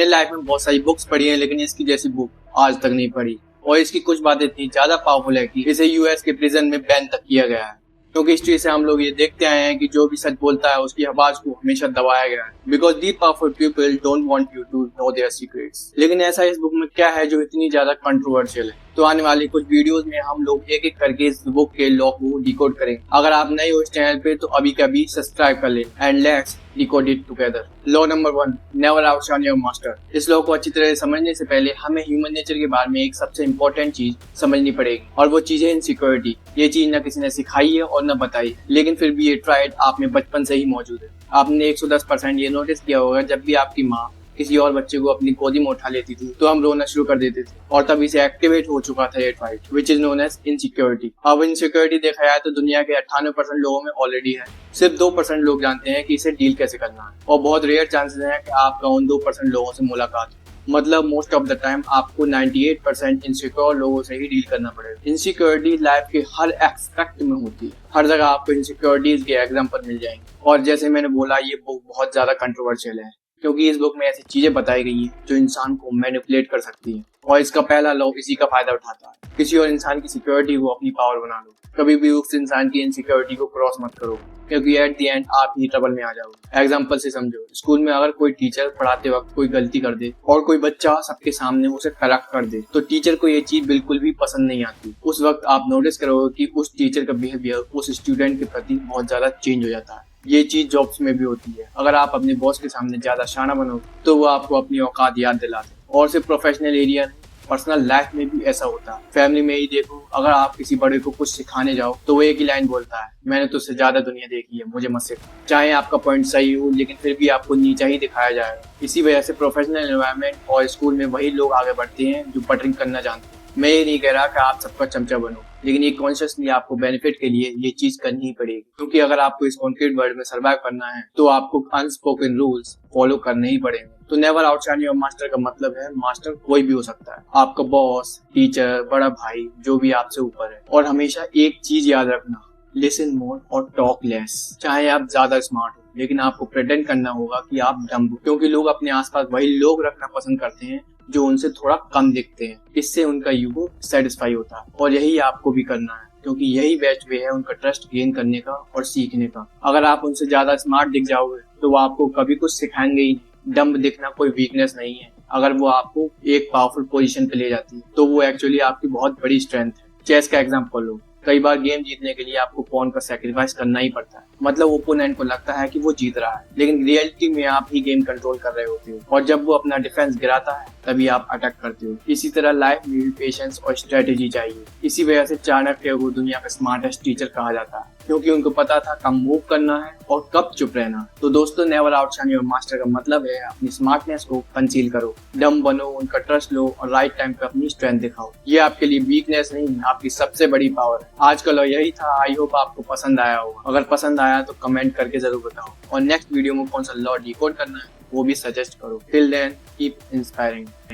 मैंने लाइफ में बहुत सारी बुक्स पढ़ी हैं, लेकिन इसकी जैसी बुक आज तक नहीं पढ़ी। और इसकी कुछ बातें इतनी ज्यादा पावरफुल है कि इसे यूएस के प्रिजन में बैन तक किया गया है। क्योंकि हिस्ट्री से हम लोग ये देखते आए हैं कि जो भी सच बोलता है उसकी आवाज को हमेशा दबाया गया है, because the powerful people don't want you to know their secrets. लेकिन ऐसा इस बुक में क्या है जो इतनी ज्यादा कंट्रोवर्शियल है? तो आने वाली कुछ वीडियोस में हम लोग एक एक करके इस बुक के लॉ को डिकोड करेंगे। अगर आप नए हो इस चैनल पे तो अभी कभी सब्सक्राइब कर लें and let's decode it together. Law number 1, never outshine your master. इस लॉ को अच्छी तरह से समझने से पहले हमें ह्यूमन नेचर के बारे में एक सबसे इम्पोर्टेंट चीज समझनी पड़ेगी, और वो चीज है इनसिक्योरिटी। ये चीज न किसी ने सिखाई है और न बताई है, लेकिन फिर भी ये ट्राइड आप में बचपन से ही मौजूद है। आपने 110% ये नोटिस किया होगा, जब भी आपकी माँ किसी और बच्चे को अपनी गोदी में उठा लेती थी तो हम रोना शुरू कर देते थे, और तभी से एक्टिवेट हो चुका था ये trait which is known as insecurity. अब इनसिक्योरिटी देखा जाए तो दुनिया के 98% लोगों में ऑलरेडी है। सिर्फ 2% लोग जानते हैं कि इसे डील कैसे करना है, और बहुत रेयर चांसेस हैं कि आपका उन 2% लोगों से मुलाकात हो। मतलब मोस्ट ऑफ द टाइम आपको 98% इनसिक्योर लोगों से ही डील करना पड़ेगा। इनसिक्योरिटी लाइफ के हर एस्पेक्ट में होती है, हर जगह आपको इनसिक्योरिटीज के एग्जाम्पल मिल जाएंगे। और जैसे मैंने बोला, ये बुक बहुत ज्यादा कंट्रोवर्शियल है, क्योंकि इस बुक में ऐसी चीजें बताई गई हैं जो इंसान को मैनिपुलेट कर सकती हैं, और इसका पहला लॉ इसी का फायदा उठाता है। किसी और इंसान की सिक्योरिटी को अपनी पावर बना लो। कभी भी उस इंसान की इनसिक्योरिटी को क्रॉस मत करो, क्योंकि एट द एंड आप ही ट्रबल में आ जाओगे। एग्जाम्पल से समझो, स्कूल में अगर कोई टीचर पढ़ाते वक्त कोई गलती कर दे और कोई बच्चा सबके सामने उसे करेक्ट कर दे, तो टीचर को ये चीज बिल्कुल भी पसंद नहीं आती। उस वक्त आप नोटिस करोगे कि उस टीचर का बिहेवियर उस स्टूडेंट के प्रति बहुत ज्यादा चेंज हो जाता है। ये चीज जॉब्स में भी होती है। अगर आप अपने बॉस के सामने ज्यादा शाना बनो तो वो आपको अपनी औकात याद दिलाते। और सिर्फ प्रोफेशनल एरिया नहीं, पर्सनल लाइफ में भी ऐसा होता है। फैमिली में ही देखो, अगर आप किसी बड़े को कुछ सिखाने जाओ तो वो एक ही लाइन बोलता है, मैंने तुझसे ज्यादा दुनिया देखी है, मुझे मत सिखा। चाहे आपका पॉइंट सही हो, लेकिन फिर भी आपको नीचा ही दिखाया जाएगा। इसी वजह से प्रोफेशनल एनवायरनमेंट और स्कूल में वही लोग आगे बढ़ते हैं जो बटरिंग करना जानते हैं। मैं ये नहीं कह रहा कि आप सबका चमचा बनो, लेकिन ये कॉन्शियसली आपको बेनिफिट के लिए ये चीज करनी ही पड़ेगी। क्योंकि अगर आपको इस कॉन्क्रीट वर्ल्ड में सर्वाइव करना है तो आपको अनस्पोकन रूल्स फॉलो करने ही पड़ेंगे। तो नेवर आउटशाइन योर मास्टर का मतलब है मास्टर कोई भी हो सकता है, आपका बॉस, टीचर, बड़ा भाई, जो भी आपसे ऊपर है। और हमेशा एक चीज याद रखना, लिसन मोर और टॉक लेस। चाहे आप ज्यादा स्मार्ट हो, लेकिन आपको प्रेटेंड करना होगा कि आप डम्ब हो, क्योंकि लोग अपने आसपास वही लोग रखना पसंद करते हैं जो उनसे थोड़ा कम दिखते हैं। इससे उनका ईगो सेटिस्फाई होता है, और यही आपको भी करना है, क्योंकि यही बेस्ट वे है उनका ट्रस्ट गेन करने का और सीखने का। अगर आप उनसे ज्यादा स्मार्ट दिख जाओगे तो वो आपको कभी कुछ सिखाएंगे ही नहीं। डम्ब दिखना कोई वीकनेस नहीं है। अगर वो आपको एक पावरफुल पोजीशन पे ले जाती है तो वो एक्चुअली आपकी बहुत बड़ी स्ट्रेंथ है। चेस का एग्जांपल लो, कई बार गेम जीतने के लिए आपको पॉन का सैक्रिफाइस करना ही पड़ता है। मतलब ओपोनेंट को लगता है कि वो जीत रहा है, लेकिन रियलिटी में आप ही गेम कंट्रोल कर रहे होते हो, और जब वो अपना डिफेंस गिराता है तभी आप अटैक करते हो। इसी तरह लाइफ में भी पेशेंस और स्ट्रेटेजी चाहिए। इसी वजह से चाणक्य को दुनिया का स्मार्टेस्ट टीचर कहा जाता है, क्योंकि उनको पता था कब मूव करना है और कब चुप रहना है। तो दोस्तों, नेवर आउटशाइन योर मास्टर का मतलब है अपनी स्मार्टनेस को कंसील करो, डम बनो, उनका ट्रस्ट लो और राइट टाइम पे अपनी स्ट्रेंथ दिखाओ। ये आपके लिए वीकनेस नहीं, आपकी सबसे बड़ी पावर है। आज का लॉ यही था। आई होप आपको पसंद आया होगा। अगर पसंद आया तो कमेंट करके जरूर बताओ, और नेक्स्ट वीडियो में कौन सा लॉ डिकोड करना है वो भी सजेस्ट करो। Till then, keep inspiring.